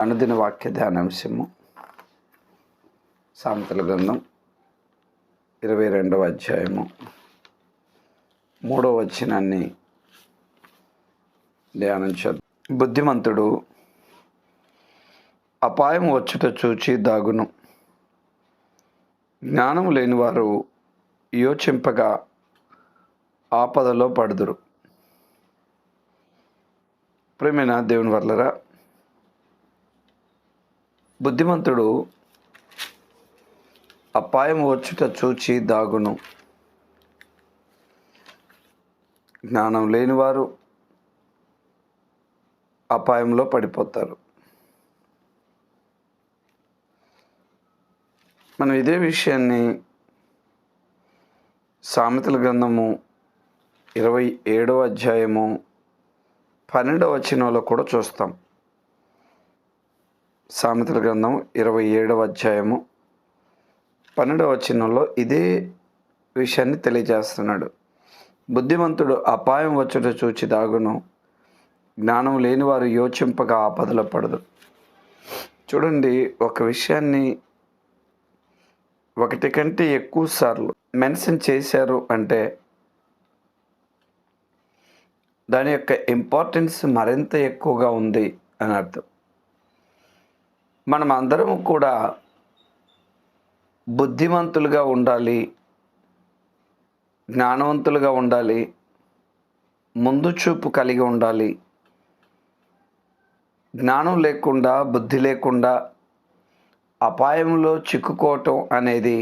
అనుదిన వాక్య ధ్యానాంశము సామెతల గ్రంథం 22వ అధ్యాయము 3వ వచనాన్ని ధ్యానించారు. బుద్ధిమంతుడు అపాయం వచ్చుట చూచి దాగును, జ్ఞానం లేనివారు యోచింపగా ఆపదలో పడుదురు. ప్రియమైన దేవుని వర్లరా, బుద్ధిమంతుడు అపాయం వచ్చుట చూచి దాగును, జ్ఞానం లేనివారు అపాయంలో పడిపోతారు. మనం ఇదే విషయాన్ని సామెతల గ్రంథము 27వ అధ్యాయము 12వ వచనంలో కూడా చూస్తాం. సామెతల గ్రంథం 27వ అధ్యాయము 12వ వచనంలో ఇదే విషయాన్ని తెలియజేస్తున్నాడు. బుద్ధిమంతుడు అపాయం వచ్చుట చూచి దాగును, జ్ఞానం లేని వారు యోచింపగా ఆపదలో పడదు. చూడండి, ఒక విషయాన్ని ఒకటి కంటే ఎక్కువ సార్లు మెన్షన్ చేశారు అంటే దాని యొక్క ఇంపార్టెన్స్ మరింత ఎక్కువగా ఉంది అని అర్థం. మనం అందరం కూడా బుద్ధిమంతులుగా ఉండాలి, జ్ఞానవంతులుగా ఉండాలి, ముందు చూపు కలిగి ఉండాలి. జ్ఞానం లేకుండా, బుద్ధి లేకుండా అపాయంలో చిక్కుకోవటం అనేది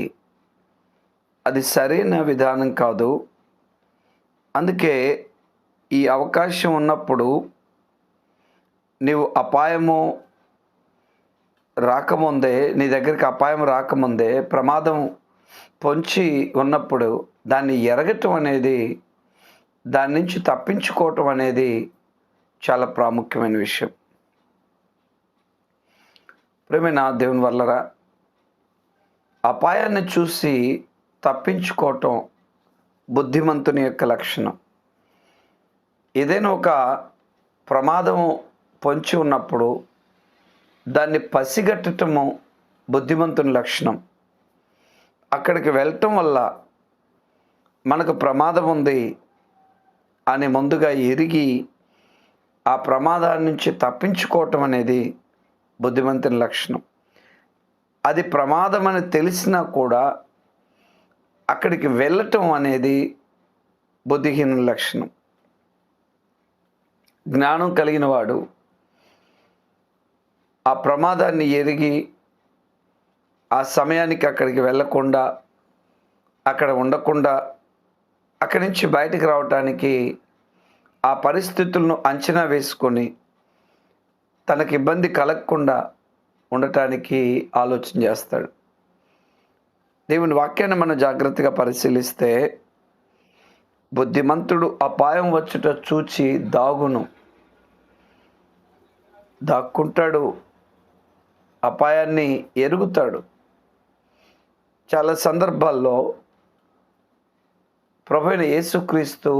అది సరైన విధానం కాదు. అందుకే ఈ అవకాశం ఉన్నప్పుడు నీవు అపాయము రాకముందే, నీ దగ్గరికి అపాయం రాకముందే ప్రమాదం పొంచి ఉన్నప్పుడు దాన్ని ఎరగటం అనేది, దాని నుంచి తప్పించుకోవటం అనేది చాలా ప్రాముఖ్యమైన విషయం. ప్రియమైన దేవుని వల్లరా, అపాయాన్ని చూసి తప్పించుకోవటం బుద్ధిమంతుని యొక్క లక్షణం. ఏదైనా ఒక ప్రమాదం పొంచి ఉన్నప్పుడు దాన్ని పసిగట్టటము బుద్ధిమంతుని లక్షణం. అక్కడికి వెళ్ళటం వల్ల మనకు ప్రమాదం ఉంది అని ముందుగా ఎరిగి ఆ ప్రమాదాన్ని నుంచి తప్పించుకోవటం అనేది బుద్ధిమంతుని లక్షణం. అది ప్రమాదం అని తెలిసినా కూడా అక్కడికి వెళ్ళటం అనేది బుద్ధిహీనుని లక్షణం. జ్ఞానం కలిగిన వాడు ఆ ప్రమాదాన్ని ఎరిగి ఆ సమయానికి అక్కడికి వెళ్ళకుండా, అక్కడ ఉండకుండా, అక్కడి నుంచి బయటకు రావటానికి ఆ పరిస్థితులను అంచనా వేసుకొని తనకి ఇబ్బంది కలగకుండా ఉండటానికి ఆలోచన చేస్తాడు. దేవుని వాక్యాన్ని మనం జాగ్రత్తగా పరిశీలిస్తే, బుద్ధిమంతుడు అపాయం వచ్చుట చూచి దాగును, దాక్కుంటాడు, అపాయాన్ని ఎరుగుతాడు. చాలా సందర్భాల్లో ప్రభువైన యేసుక్రీస్తు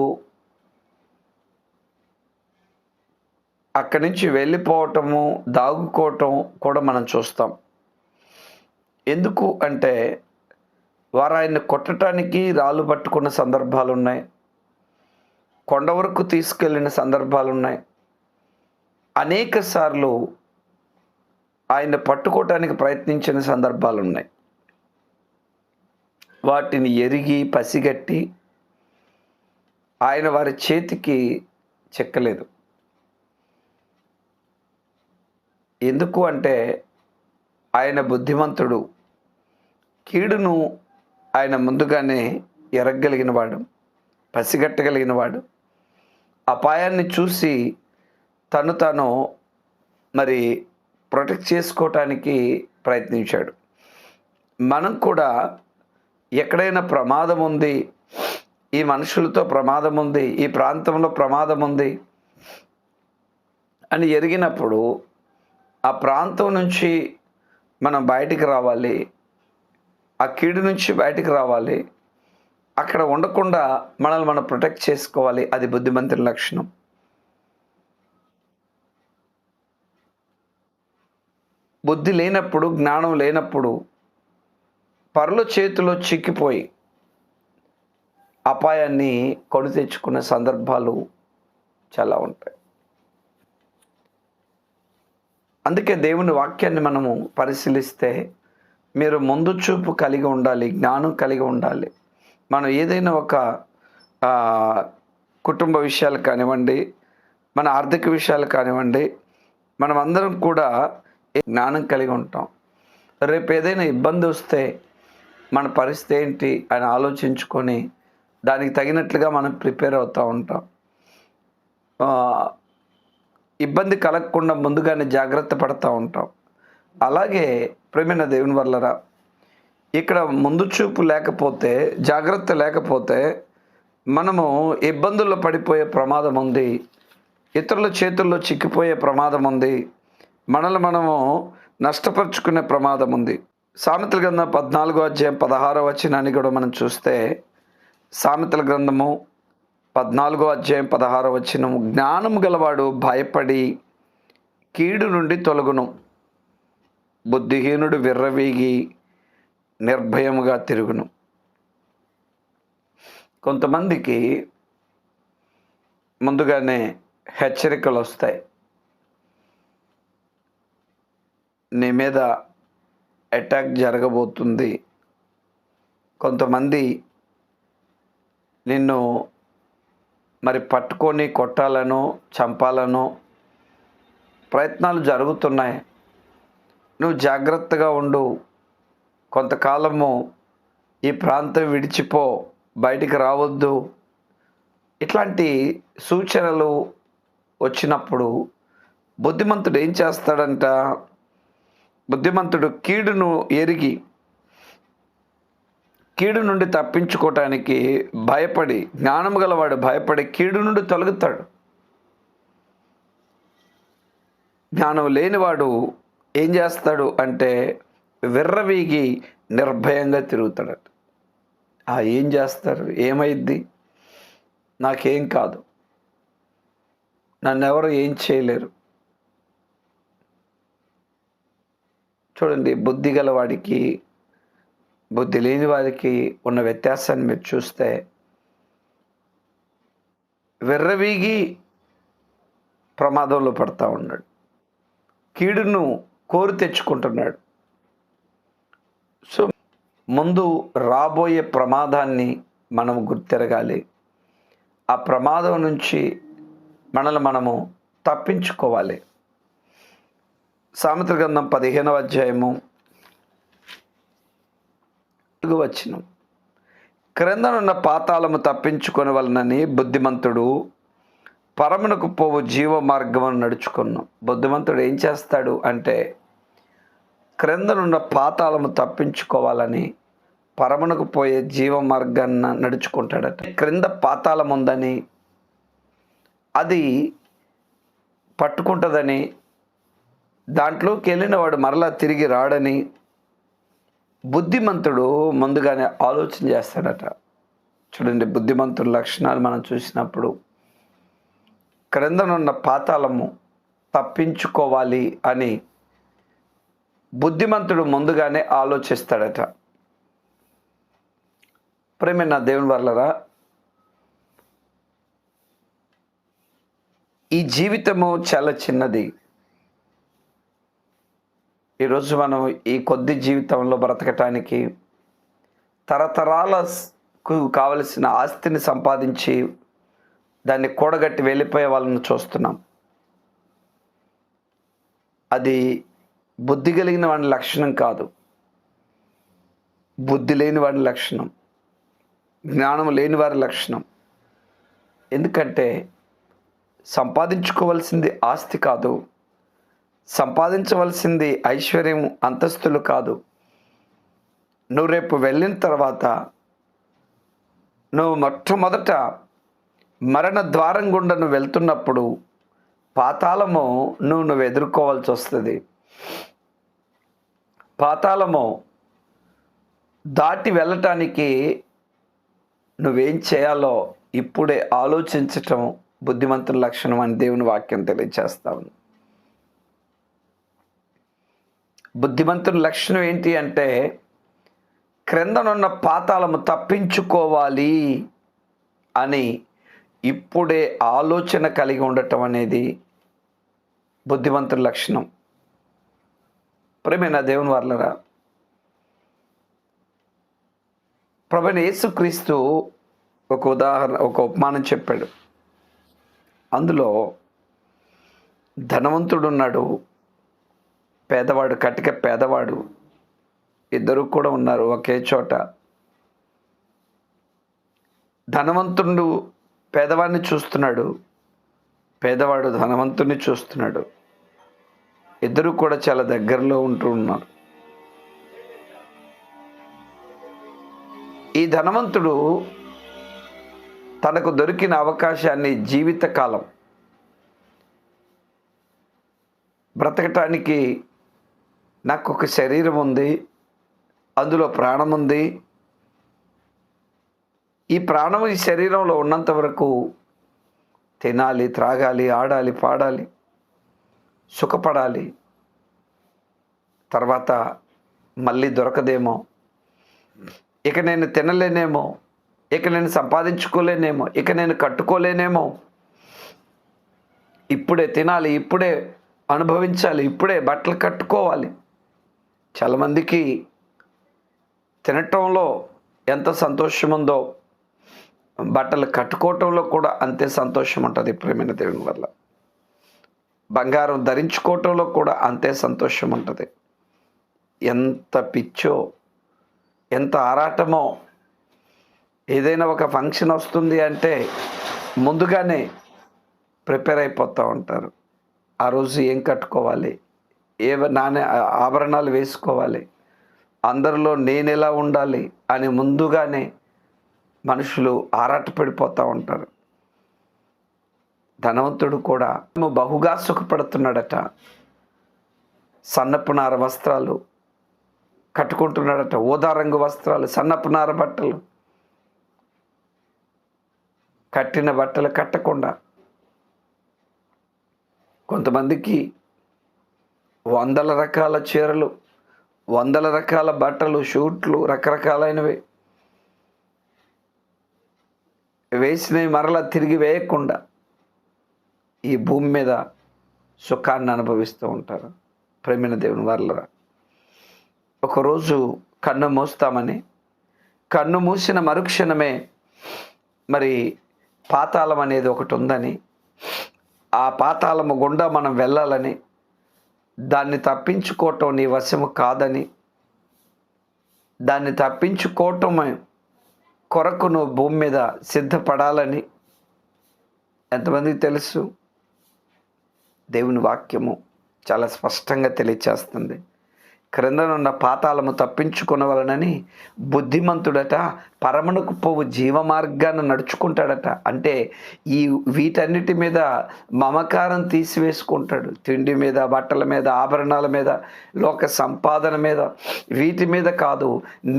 అక్కడి నుంచి వెళ్ళిపోవటము, దాగుకోవటం కూడా మనం చూస్తాం. ఎందుకు అంటే వారు ఆయన్ని కొట్టడానికి రాళ్ళు పట్టుకున్న సందర్భాలు ఉన్నాయి, కొండ వరకు తీసుకెళ్ళిన సందర్భాలు ఉన్నాయి. అనేక సార్లు ఆయన పట్టుకోవటానికి ప్రయత్నించిన సందర్భాలు ఉన్నాయి. వాటిని ఎరిగి పసిగట్టి ఆయన వారి చేతికి చిక్కలేదు. ఎందుకు అంటే ఆయన బుద్ధిమంతుడు, కీడును ఆయన ముందుగానే ఎరగగలిగినవాడు, పసిగట్టగలిగినవాడు. అపాయాన్ని చూసి తాను మరి ప్రొటెక్ట్ చేసుకోవటానికి ప్రయత్నించాడు. మనం కూడా ఎక్కడైనా ప్రమాదం ఉంది, ఈ మనుషులతో ప్రమాదం ఉంది, ఈ ప్రాంతంలో ప్రమాదం ఉంది అని ఎరిగినప్పుడు ఆ ప్రాంతం నుంచి మనం బయటికి రావాలి, ఆ కీడు నుంచి బయటికి రావాలి, అక్కడ ఉండకుండా మనల్ని మనం ప్రొటెక్ట్ చేసుకోవాలి. అది బుద్ధిమంతుని లక్షణం. బుద్ధి లేనప్పుడు, జ్ఞానం లేనప్పుడు పరుల చేతిలో చిక్కిపోయి అపాయాన్ని కొని తెచ్చుకునే సందర్భాలు చాలా ఉంటాయి. అందుకే దేవుని వాక్యాన్ని మనము పరిశీలిస్తే మీరు ముందు చూపు కలిగి ఉండాలి, జ్ఞానం కలిగి ఉండాలి. మనం ఏదైనా ఒక కుటుంబ విషయాలు కానివ్వండి, మన ఆర్థిక విషయాలు కానివ్వండి, మనం అందరం కూడా జ్ఞానం కలిగి ఉంటాం. రేపు ఏదైనా ఇబ్బంది వస్తే మన పరిస్థితి ఏంటి అని ఆలోచించుకొని దానికి తగినట్లుగా మనం ప్రిపేర్ అవుతూ ఉంటాం. ఇబ్బంది కలగకుండా ముందుగానే జాగ్రత్త పడుతూ ఉంటాం. అలాగే ప్రేమైన దేవుని వల్లరా, ఇక్కడ ముందు చూపు లేకపోతే, జాగ్రత్త లేకపోతే మనము ఇబ్బందుల్లో పడిపోయే ప్రమాదం ఉంది, ఇతరుల చేతుల్లో చిక్కిపోయే ప్రమాదం ఉంది, మనల్ని మనము నష్టపరుచుకునే ప్రమాదం ఉంది. సామెతల గ్రంథం 14వ అధ్యాయం 16వ వచనాన్ని కూడా మనం చూస్తే, సామెతల గ్రంథము 14వ అధ్యాయం 16వ వచనం, జ్ఞానము గలవాడు భయపడి కీడు నుండి తొలగును, బుద్ధిహీనుడు విర్రవీగి నిర్భయముగా తిరుగును. కొంతమందికి ముందుగానే హెచ్చరికలు వస్తాయి. నీ మీద అటాక్ జరగబోతుంది, కొంతమంది నిన్ను మరి పట్టుకొని కొట్టాలనో చంపాలనో ప్రయత్నాలు జరుగుతున్నాయి, నువ్వు జాగ్రత్తగా ఉండు, కొంతకాలము ఈ ప్రాంతం విడిచిపో, బయటికి రావద్దు, ఇట్లాంటి సూచనలు వచ్చినప్పుడు బుద్ధిమంతుడు ఏం చేస్తాడంట? బుద్ధిమంతుడు కీడును ఎరిగి కీడు నుండి తప్పించుకోవటానికి భయపడి, జ్ఞానము గలవాడు భయపడి కీడు నుండి తొలగుతాడు. జ్ఞానం లేనివాడు ఏం చేస్తాడు అంటే విర్రవీగి నిర్భయంగా తిరుగుతాడట. ఏం చేస్తారు? ఏమైద్ది? నాకేం కాదు, నన్నెవరు ఏం చేయలేరు. చూడండి, బుద్ధి గలవాడికి బుద్ధి లేని వారికి ఉన్న వ్యత్యాసాన్ని మీరు చూస్తే, విర్రవీగి ప్రమాదంలో పడతా ఉన్నాడు, కీడును కోరి తెచ్చుకుంటున్నాడు. సో ముందు రాబోయే ప్రమాదాన్ని మనం గుర్తెరగాలి. ఆ ప్రమాదం నుంచి మనల్ని మనము తప్పించుకోవాలి. సామెతల గ్రంథం 15వ అధ్యాయము 4వ వచనం, క్రిందనున్న పాతాళము తప్పించుకొని వలనని బుద్ధిమంతుడు పరమునకు పోవు జీవ మార్గమును నడుచుకున్నాం. బుద్ధిమంతుడు ఏం చేస్తాడు అంటే క్రిందనున్న పాతాళము తప్పించుకోవాలని పరమునకు పోయే జీవ మార్గాన్ని నడుచుకుంటాడట. క్రింద పాతాళం ఉందని, అది పట్టుకుంటుందని, దాంట్లోకి వెళ్ళిన వాడు మరలా తిరిగి రాడని బుద్ధిమంతుడు ముందుగానే ఆలోచన చేస్తాడట. చూడండి, బుద్ధిమంతుల లక్షణాలు మనం చూసినప్పుడు క్రిందనున్న పాతాళము తప్పించుకోవాలి అని బుద్ధిమంతుడు ముందుగానే ఆలోచిస్తాడట. ప్రేమైన దేవుని వల్లరా, ఈ జీవితము చాలా చిన్నది. ఈరోజు మనం ఈ కొద్ది జీవితంలో బ్రతకటానికి తరతరాలకు కావలసిన ఆస్తిని సంపాదించి దాన్ని కూడగట్టి వెళ్ళిపోయే వాళ్ళని చూస్తున్నాం. అది బుద్ధి కలిగిన వాడి లక్షణం కాదు, బుద్ధి లేని వాడి లక్షణం, జ్ఞానం లేని వారి లక్షణం. ఎందుకంటే సంపాదించుకోవాల్సింది ఆస్తి కాదు, సంపాదించవలసింది ఐశ్వర్యం, అంతస్తులు కాదు. నువ్వు రేపు వెళ్ళిన తర్వాత నువ్వు మొట్టమొదట మరణ ద్వారం గుండా నువ్వు వెళ్తున్నప్పుడు పాతాళము నువ్వు ఎదుర్కోవాల్సి వస్తుంది. పాతాళము దాటి వెళ్ళటానికి నువ్వేం చేయాలో ఇప్పుడే ఆలోచించటం బుద్ధిమంతుల లక్షణం అని దేవుని వాక్యం తెలియజేస్తా ఉంది. బుద్ధిమంతుని లక్షణం ఏంటి అంటే క్రిందనున్న పాతాళము తప్పించుకోవాలి అని ఇప్పుడే ఆలోచన కలిగి ఉండటం అనేది బుద్ధిమంతుని లక్షణం. ప్రియమైన దేవుని వర్లరా, ప్రభువైన యేసుక్రీస్తు ఒక ఉపమానం చెప్పాడు. అందులో ధనవంతుడు ఉన్నాడు, పేదవాడు, కటిక పేదవాడు, ఇద్దరు కూడా ఉన్నారు ఒకే చోట. ధనవంతుడు పేదవాడిని చూస్తున్నాడు, పేదవాడు ధనవంతుడిని చూస్తున్నాడు. ఇద్దరు కూడా చాలా దగ్గరలో ఉంటూ ఉన్నారు. ఈ ధనవంతుడు తనకు దొరికిన అవకాశాన్ని జీవితకాలం బ్రతకటానికి, నాకు ఒక శరీరం ఉంది, అందులో ప్రాణం ఉంది, ఈ ప్రాణం ఈ శరీరంలో ఉన్నంత వరకు తినాలి, త్రాగాలి, ఆడాలి, పాడాలి, సుఖపడాలి, తర్వాత మళ్ళీ దొరకదేమో, ఇక నేను తినలేనేమో, ఇక నేను సంపాదించుకోలేనేమో, ఇక నేను కట్టుకోలేనేమో, ఇప్పుడే తినాలి, ఇప్పుడే అనుభవించాలి, ఇప్పుడే బట్టలు కట్టుకోవాలి. చాలామందికి తినటంలో ఎంత సంతోషం ఉందో బట్టలు కట్టుకోవటంలో కూడా అంతే సంతోషం ఉంటుంది. ప్రియమైన దేవుని వల్ల బంగారం ధరించుకోవటంలో కూడా అంతే సంతోషం ఉంటుంది. ఎంత పిచ్చో, ఎంత ఆరాటమో. ఏదైనా ఒక ఫంక్షన్ వస్తుంది అంటే ముందుగానే ప్రిపేర్ అయిపోతూ ఉంటారు. ఆ రోజు ఏం కట్టుకోవాలి, ఏ ఆభరణాలు వేసుకోవాలి, అందరిలో నేను ఎలా ఉండాలి అని ముందుగానే మనుషులు ఆరాటపడిపోతూ ఉంటారు. ధనవంతుడు కూడా బహుగా సుఖపడుతున్నాడట. సన్నపు నార వస్త్రాలు కట్టుకుంటున్నాడట, ఊదా రంగు వస్త్రాలు, సన్నపు నార బట్టలు. కట్టిన బట్టలు కట్టకుండా కొంతమందికి 100 రకాల చీరలు, 100 రకాల బట్టలు, షూట్లు, రకరకాలైనవి వేసినవి మరలా తిరిగి వేయకుండా ఈ భూమి మీద సుఖాన్ని అనుభవిస్తూ ఉంటారు. ప్రేమైన దేవుని వాళ్ళరా, ఒకరోజు కన్ను మూస్తామని, కన్ను మూసిన మరుక్షణమే మరి పాతాళం అనేది ఒకటి ఉందని, ఆ పాతాళము గుండా మనం వెళ్ళాలని, దాన్ని తప్పించుకోవటం నీ వశము కాదని, దాన్ని తప్పించుకోవటం కొరకు నువ్వు భూమి మీద సిద్ధపడాలని ఎంతమందికి తెలుసు? దేవుని వాక్యము చాలా స్పష్టంగా తెలియచేస్తుంది. క్రిందనున్న పాతాళము తప్పించుకునవలనని బుద్ధిమంతుడట పరమునకు పోవు జీవ మార్గాన్ని నడుచుకుంటాడట. అంటే వీటన్నిటి మీద మమకారం తీసివేసుకుంటాడు. తిండి మీద, బట్టల మీద, ఆభరణాల మీద, లోక సంపాదన మీద, వీటి మీద కాదు.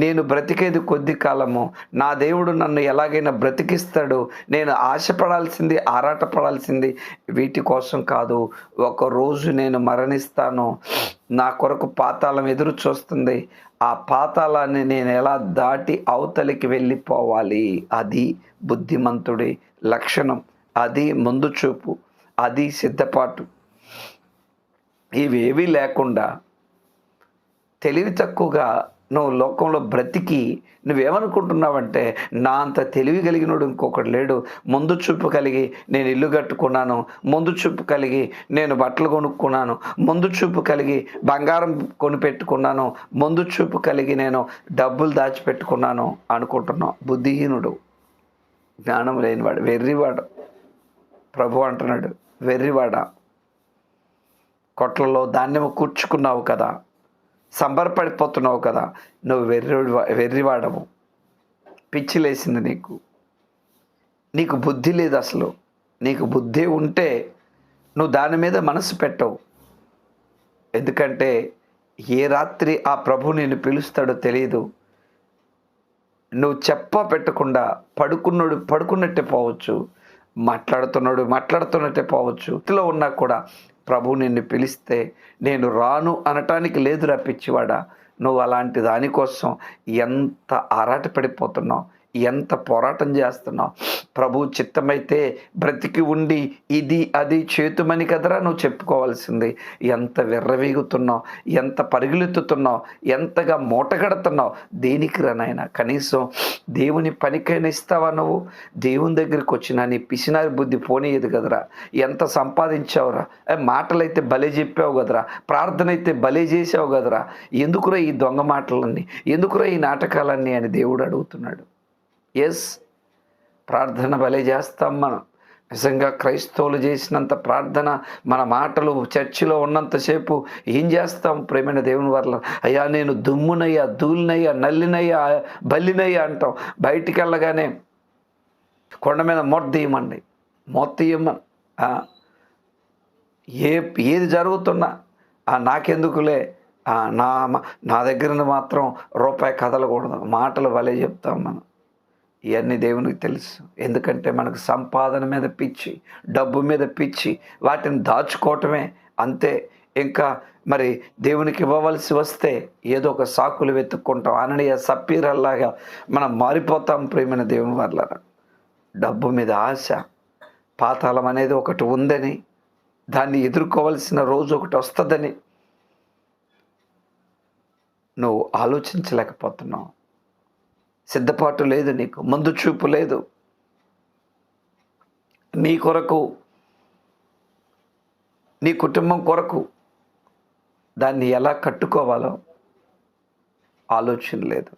నేను బ్రతికేది కొద్ది కాలము, నా దేవుడు నన్ను ఎలాగైనా బ్రతికిస్తాడు, నేను ఆశపడాల్సింది, ఆరాటపడాల్సింది వీటి కోసం కాదు. ఒకరోజు నేను మరణిస్తాను, నా కొరకు పాతాళం ఎదురు చూస్తుంది, ఆ పాతాళాన్ని నేను ఎలా దాటి అవతలికి వెళ్ళిపోవాలి. అది బుద్ధిమంతుడి లక్షణం, అది ముందు చూపు, అది సిద్ధపాటు. ఇవేవీ లేకుండా తెలివి తక్కువగా నువ్వు లోకంలో బ్రతికి నువ్వేమనుకుంటున్నావంటే, నా అంత తెలివి కలిగినోడు ఇంకొకటి లేడు. ముందు చూపు కలిగి నేను ఇల్లు కట్టుకున్నాను, ముందు చూపు కలిగి నేను బట్టలు కొనుక్కున్నాను, ముందు చూపు కలిగి బంగారం కొనిపెట్టుకున్నాను, ముందు చూపు కలిగి నేను డబ్బులు దాచిపెట్టుకున్నాను అనుకుంటున్నావు. బుద్ధిహీనుడు, జ్ఞానం లేనివాడు, వెర్రివాడు. ప్రభు అంటున్నాడు, వెర్రివాడా, కొట్లలో ధాన్యము కూర్చుకున్నావు కదా, సంబరపడిపోతున్నావు కదా, నువ్వు వెర్రివాడము. పిచ్చి లేసింది నీకు బుద్ధి లేదు. అసలు నీకు బుద్ధి ఉంటే నువ్వు దాని మీద మనసు పెట్టవు. ఎందుకంటే ఏ రాత్రి ఆ ప్రభు నిన్ను పిలుస్తాడో తెలియదు. నువ్వు పెట్టకుండా పడుకున్నట్టే పోవచ్చు, మాట్లాడుతున్నట్టే పోవచ్చు. ఇంట్లో ఉన్నా కూడా ప్రభు నిన్ను పిలిస్తే నేను రాను అనటానికి లేదురా పిచ్చివాడా. నువ్వు అలాంటి దానికోసం ఎంత ఆరాటపడిపోతున్నావు, ఎంత పోరాటం చేస్తున్నావు. ప్రభు చిత్తమైతే బ్రతికి ఉండి ఇది అది చేతుమని కదరా నువ్వు చెప్పుకోవాల్సింది. ఎంత విర్రవీగుతున్నావు, ఎంత పరుగులెత్తుతున్నావు, ఎంతగా మూటగడుతున్నావు. దేనికి రా నాయన? కనీసం దేవుని పనికైనా ఇస్తావా నువ్వు? దేవుని దగ్గరికి వచ్చినా నీ పిసినారి బుద్ధి పోనీయదు కదరా. ఎంత సంపాదించావురా, మాటలైతే భలే చెప్పావు కదరా, ప్రార్థన అయితే భలే చేసావు కదరా, ఎందుకురా ఈ దొంగ మాటలన్నీ, ఎందుకురా ఈ నాటకాలన్నీ అని దేవుడు అడుగుతున్నాడు. ఎస్, ప్రార్థన భలే చేస్తాం మనం. నిజంగా క్రైస్తవులు చేసినంత ప్రార్థన, మన మాటలు చర్చిలో ఉన్నంతసేపు ఏం చేస్తాం ప్రేమైన దేవుని వల్ల? అయ్యా నేను దుమ్మునయ్యా, ధూళినయ్యా, నల్లినయ్యా, బల్లినయ్యా అంటాం. బయటికి వెళ్ళగానే కొండ మీద మొత్తీయమండి, మొత్తీయమని ఏది జరుగుతున్నా నాకెందుకులే, నా దగ్గర మాత్రం రూపాయి కదలకూడదు, మాటలు భలే చెప్తాం మనం. ఇవన్నీ దేవునికి తెలుసు. ఎందుకంటే మనకు సంపాదన మీద పిచ్చి, డబ్బు మీద పిచ్చి, వాటిని దాచుకోవటమే అంతే. ఇంకా మరి దేవునికి ఇవ్వవలసి వస్తే ఏదో ఒక సాకులు వెతుక్కుంటాం. అననీయ సప్పీరల్లాగా మనం మారిపోతాం ప్రేమైన దేవుని వల్ల. డబ్బు మీద ఆశ, పాతాళం అనేది ఒకటి ఉందని, దాన్ని ఎదుర్కోవలసిన రోజు ఒకటి వస్తుందని నువ్వు ఆలోచించలేకపోతున్నావు. సిద్ధపాటు లేదు, నీకు ముందు చూపు లేదు. నీ కొరకు, నీ కుటుంబం కొరకు దాన్ని ఎలా కట్టుకోవాలో ఆలోచన లేదు.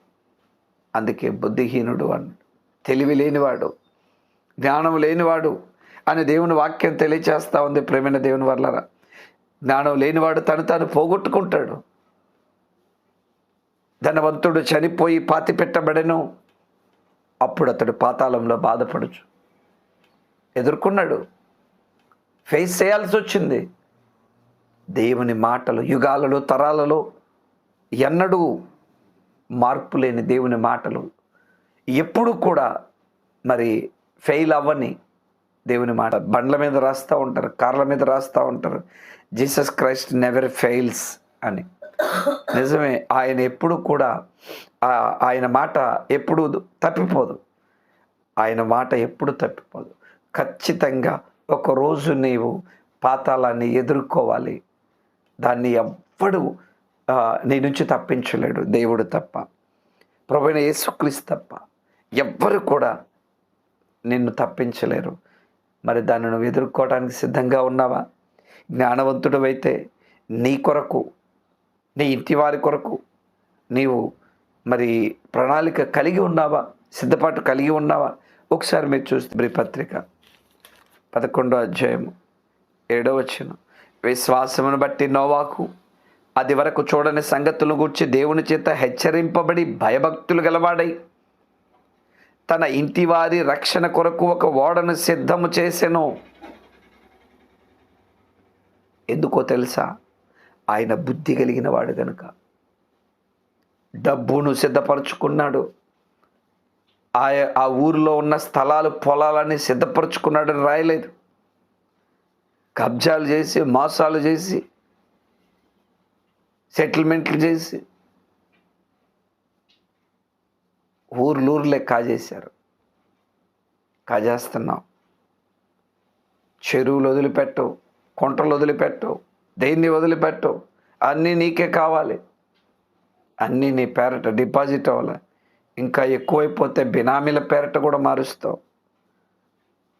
అందుకే బుద్ధిహీనుడు అన్నాడు, తెలివి లేనివాడు, జ్ఞానం లేనివాడు అని దేవుని వాక్యం తెలియచేస్తూ ఉంది ప్రేమైన దేవుని వల్లరా. జ్ఞానం లేనివాడు తను తాను పోగొట్టుకుంటాడు. ధనవంతుడు చనిపోయి పాతి పెట్టబడెను, అప్పుడు అతడు పాతాళంలో బాధపడుచు ఎదుర్కొన్నాడు, ఫేస్ చేయాల్సి వచ్చింది. దేవుని మాటలు యుగాలలో, తరాలలో ఎన్నడూ మార్పు లేని దేవుని మాటలు ఎప్పుడు కూడా మరి ఫెయిల్ అవ్వని దేవుని మాట. బండ్ల మీద రాస్తూ ఉంటారు, కార్ల మీద రాస్తూ ఉంటారు, జీసస్ క్రైస్ట్ నెవర్ ఫెయిల్స్ అని. నిజమే, ఆయన ఎప్పుడు కూడా ఆయన మాట ఎప్పుడు తప్పిపోదు. ఆయన మాట ఎప్పుడు తప్పిపోదు. ఖచ్చితంగా ఒకరోజు నీవు పాతాళాన్ని ఎదుర్కోవాలి. దాన్ని ఎవ్వడు నీ నుంచి తప్పించలేడు, దేవుడు తప్ప, ప్రభువైన యేసుక్రీస్తు తప్ప ఎవ్వరు కూడా నిన్ను తప్పించలేరు. మరి దాన్ని నువ్వు ఎదుర్కోవడానికి సిద్ధంగా ఉన్నావా? జ్ఞానవంతుడు అయితే నీ కొరకు, నీ ఇంటి వారి కొరకు నీవు మరి ప్రణాళిక కలిగి ఉన్నావా? సిద్ధపాటు కలిగి ఉన్నావా? ఒకసారి మీరు చూస్తే పత్రిక 11వ అధ్యాయము 7వ వచనం, విశ్వాసమును బట్టి నోవాహు అది వరకు చూడని సంగతులను గూర్చి దేవుని చేత హెచ్చరింపబడి భయభక్తులు గలవాడై తన ఇంటి వారి రక్షణ కొరకు ఒక ఓడను సిద్ధము చేసెను. ఎందుకో తెలుసా? ఆయన బుద్ధి కలిగిన వాడు కనుక. డబ్బును సిద్ధపరచుకున్నాడు, ఆ ఊరిలో ఉన్న స్థలాలు, పొలాలని సిద్ధపరచుకున్నాడని రాయలేదు. కబ్జాలు చేసి, మోసాలు చేసి, సెటిల్మెంట్లు చేసి ఊర్లూర్లే కాజేశారు. కాజేస్తున్నావు. చెరువులు వదిలిపెట్టవు, కొంటలు వదిలిపెట్టవు, దేన్ని వదిలిపెట్టవు. అన్నీ నీకే కావాలి, అన్నీ నీ పేరట డిపాజిట్ అవ్వాలి. ఇంకా ఎక్కువైపోతే బినామీల పేరట కూడా మారుస్తావు.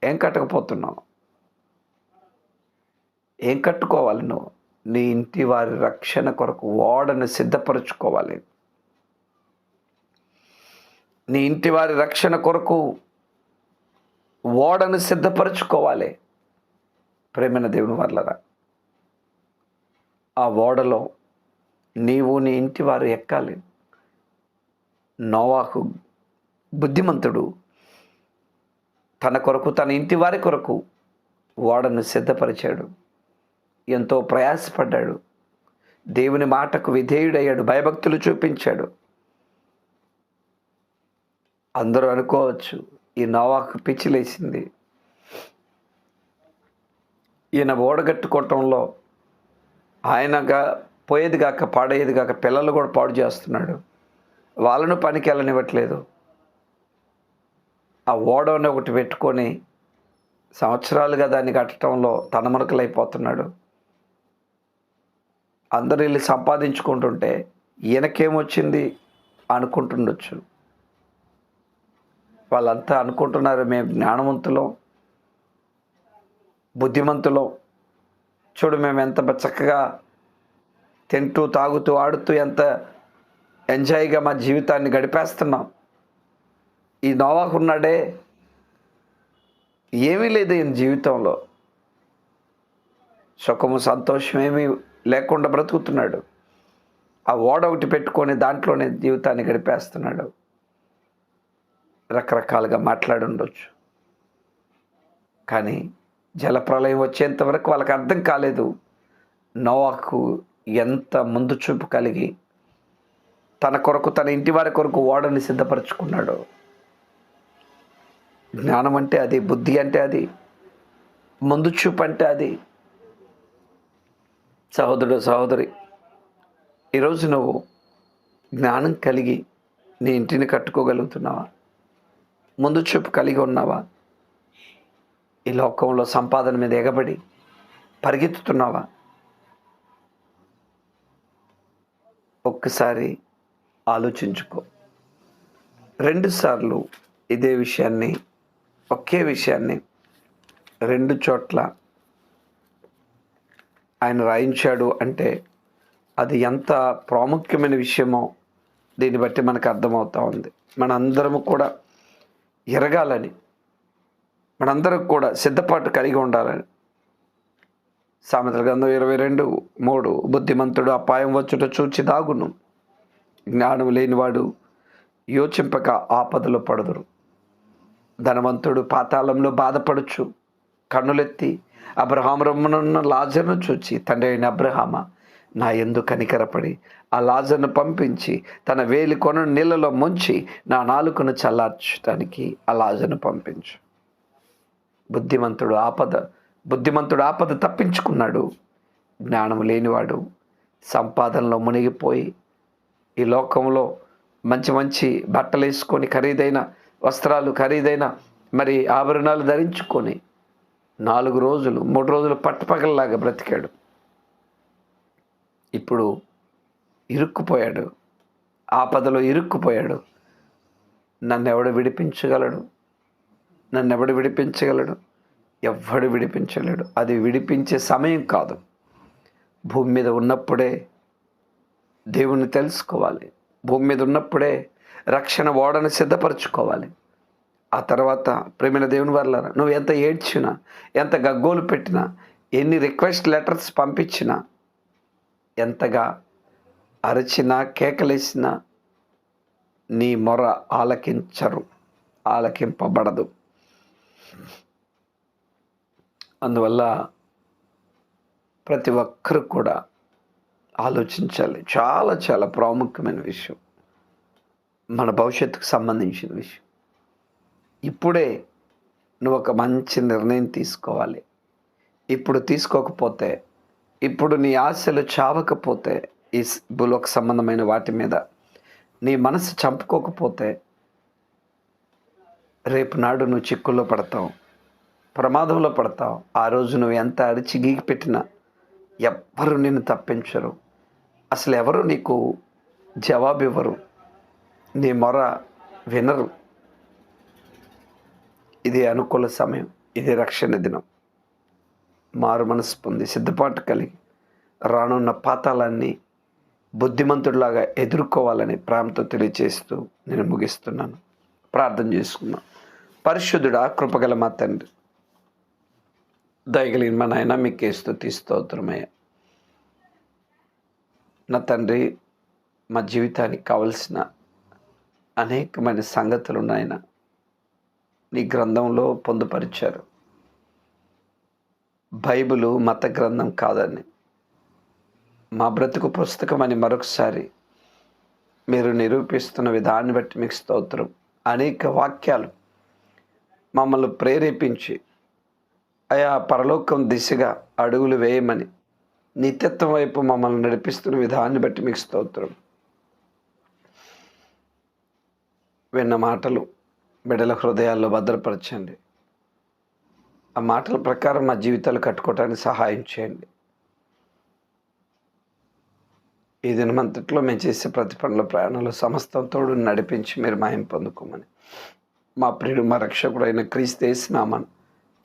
ఏం కట్టకపోతున్నావు? ఏం కట్టుకోవాలి నువ్వు? నీ ఇంటి వారి రక్షణ కొరకు ఓడను సిద్ధపరచుకోవాలి. నీ ఇంటి వారి రక్షణ కొరకు ఓడను సిద్ధపరచుకోవాలి ప్రేమైన దేవుని వల్లరా. ఆ ఓడలో నీవు, నీ ఇంటి వారు ఎక్కాలి. నోవాహు బుద్ధిమంతుడు, తన కొరకు, తన ఇంటి వారి కొరకు ఓడను సిద్ధపరిచాడు. ఎంతో ప్రయాసపడ్డాడు, దేవుని మాటకు విధేయుడయ్యాడు, భయభక్తులు చూపించాడు. అందరూ అనుకోవచ్చు, ఈ నోవాహుకు పిచ్చిలేసింది, ఈయన ఓడగట్టుకోవటంలో ఆయనగా పోయేది కాక పాడేది కాక పిల్లలు కూడా పాడు చేస్తున్నాడు. వాళ్ళను పనికి వెళ్ళనివ్వట్లేదు. ఆ ఓడని ఒకటి పెట్టుకొని సంవత్సరాలుగా దాన్ని కట్టడంలో తనమునకలైపోతున్నాడు. అందరూ వెళ్ళి సంపాదించుకుంటుంటే ఈయనకేమొచ్చింది అనుకుంటుండొచ్చు. వాళ్ళంతా అనుకుంటున్నారు మేము జ్ఞానవంతులం, బుద్ధిమంతులం. చూడు మేము ఎంత చక్కగా తింటూ తాగుతూ ఆడుతూ ఎంత ఎంజాయ్గా మా జీవితాన్ని గడిపేస్తున్నాం. ఈ నోవాహు ఉన్నాడే, ఏమీ లేదు ఈయన జీవితంలో. సుఖము సంతోషం ఏమీ లేకుండా బ్రతుకుతున్నాడు. ఆ ఓడ ఒకటి పెట్టుకొని దాంట్లోనే జీవితాన్ని గడిపేస్తున్నాడు. రకరకాలుగా మాట్లాడి ఉండొచ్చు. కానీ జలప్రలయం వచ్చేంత వరకు వాళ్ళకి అర్థం కాలేదు నోవాహు ఎంత ముందు చూపు కలిగి తన కొరకు, తన ఇంటి వారి కొరకు ఓడని సిద్ధపరచుకున్నాడు. జ్ఞానం అంటే అది, బుద్ధి అంటే అది, ముందు చూపు అంటే అది. సహోదరుడు, సహోదరి, ఈరోజు నువ్వు జ్ఞానం కలిగి నీ ఇంటిని కట్టుకోగలుగుతున్నావా? ముందు చూపు కలిగి ఉన్నావా? ఈ లోకంలో సంపాదన మీద ఎగబడి పరిగెత్తుతున్నావా? ఒక్కసారి ఆలోచించుకో. 2 సార్లు ఇదే విషయాన్ని, ఒకే విషయాన్ని 2 చోట్ల ఆయన రాయించాడు అంటే అది ఎంత ప్రాముఖ్యమైన విషయమో దీన్ని బట్టి మనకు అర్థమవుతా ఉంది. మనందరము కూడా ఎరగాలని, మనందరం కూడా సిద్ధపాటు కలిగి ఉండాలని. సామెతల గ్రంథం 22:3 బుద్ధిమంతుడు అపాయం వచ్చుట చూచి దాగును, జ్ఞానం లేనివాడు యోచింపక ఆపదలో పడుదురు. ధనవంతుడు పాతాళంలో బాధపడుచు కన్నులెత్తి అబ్రహాము రొమ్మునున్న లాజరును చూచి, తండ్రి అయిన అబ్రహామ, నా యందు కనికరపడి ఆ లాజరును పంపించి తన వేలి కొనను నీళ్ళలో ముంచి నా నాలుకను చల్లార్చడానికి ఆ లాజరును పంపించు. బుద్ధిమంతుడు ఆపద తప్పించుకున్నాడు. జ్ఞానం లేనివాడు సంపాదనలో మునిగిపోయి ఈ లోకంలో మంచి మంచి బట్టలు వేసుకొని, ఖరీదైన వస్త్రాలు, ఖరీదైన మరి ఆభరణాలు ధరించుకొని 4 రోజులు 3 రోజులు పట్టపగలలాగా బ్రతికాడు. ఇప్పుడు ఇరుక్కుపోయాడు, ఆపదలో ఇరుక్కుపోయాడు. నన్నెవడు విడిపించగలడు? ఎవ్వడు విడిపించలేడు. అది విడిపించే సమయం కాదు. భూమి మీద ఉన్నప్పుడే దేవుణ్ణి తెలుసుకోవాలి. భూమి మీద ఉన్నప్పుడే రక్షణ ఓడను సిద్ధపరచుకోవాలి. ఆ తర్వాత ప్రేమైన దేవుని వారలారా, నువ్వు ఎంత ఏడ్చినా, ఎంత గగ్గోలు పెట్టినా, ఎన్ని రిక్వెస్ట్ లెటర్స్ పంపించినా, ఎంతగా అరచినా కేకలేసినా నీ మొర ఆలకింపబడదు. అందువల్ల ప్రతి ఒక్కరు కూడా ఆలోచించాలి. చాలా చాలా ప్రాముఖ్యమైన విషయం, మన భవిష్యత్తుకు సంబంధించిన విషయం. ఇప్పుడే నువ్వు ఒక మంచి నిర్ణయం తీసుకోవాలి. ఇప్పుడు తీసుకోకపోతే, ఇప్పుడు నీ ఆశలు చావకపోతే, ఈ భూలోక సంబంధమైన వాటి మీద నీ మనసు చంపుకోకపోతే, రేపు నాడు నువ్వు చిక్కుల్లో పడతావు, ప్రమాదంలో పడతావు. ఆ రోజు నువ్వు ఎంత అరిచి గీకి పెట్టినా ఎవ్వరు నిన్ను తప్పించరు. అసలు ఎవరు నీకు జవాబు ఇవ్వరు, నీ మొర వినరు. ఇది అనుకూల సమయం, ఇది రక్షణ దినం. మారు మనసు పొంది సిద్ధపాటు కలిగి రానున్న పాతాళాన్ని బుద్ధిమంతుడిలాగా ఎదుర్కోవాలని ప్రేమతో తెలియజేస్తూ నేను ముగిస్తున్నాను. ప్రార్థన చేసుకున్నాను. పరిశుద్ధుడా, కృపగల మా తండ్రి, దయగలిగిన మా నాయన, మీకే స్తుతి స్తోత్రమయ్య. నా తండ్రి, మా జీవితానికి కావలసిన అనేకమైన సంగతులు నాయన నీ గ్రంథంలో పొందుపరిచారు. బైబిలు మత గ్రంథం కాదని, మా బ్రతుకు పుస్తకం అని మరొకసారి మీరు నిరూపిస్తున్న విధాన్ని బట్టి మీకు స్తోత్రం. అనేక వాక్యాలు మమ్మల్ని ప్రేరేపించి ఆయా పరలోకం దిశగా అడుగులు వేయమని, నిత్యత్వం వైపు మమ్మల్ని నడిపిస్తున్న విధాన్ని బట్టి మీకు స్తోత్రం. విన్న మాటలు బిడ్డల హృదయాల్లో భద్రపరచండి. ఆ మాటల ప్రకారం మా జీవితాలు కట్టుకోవడానికి సహాయం చేయండి. ఈ దినమంతట్లో మేము చేసే ప్రతి పనుల ప్రయాణంలో సమస్తం తోడు నడిపించి మీరు మహిమ పొందుకోమని మా ప్రియుడు మా రక్షకుడైన క్రీస్తు యేసు నామమున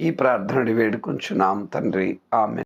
ఈ ప్రార్థనని వేడుకొంచున్నాం తండ్రి. ఆమేన్.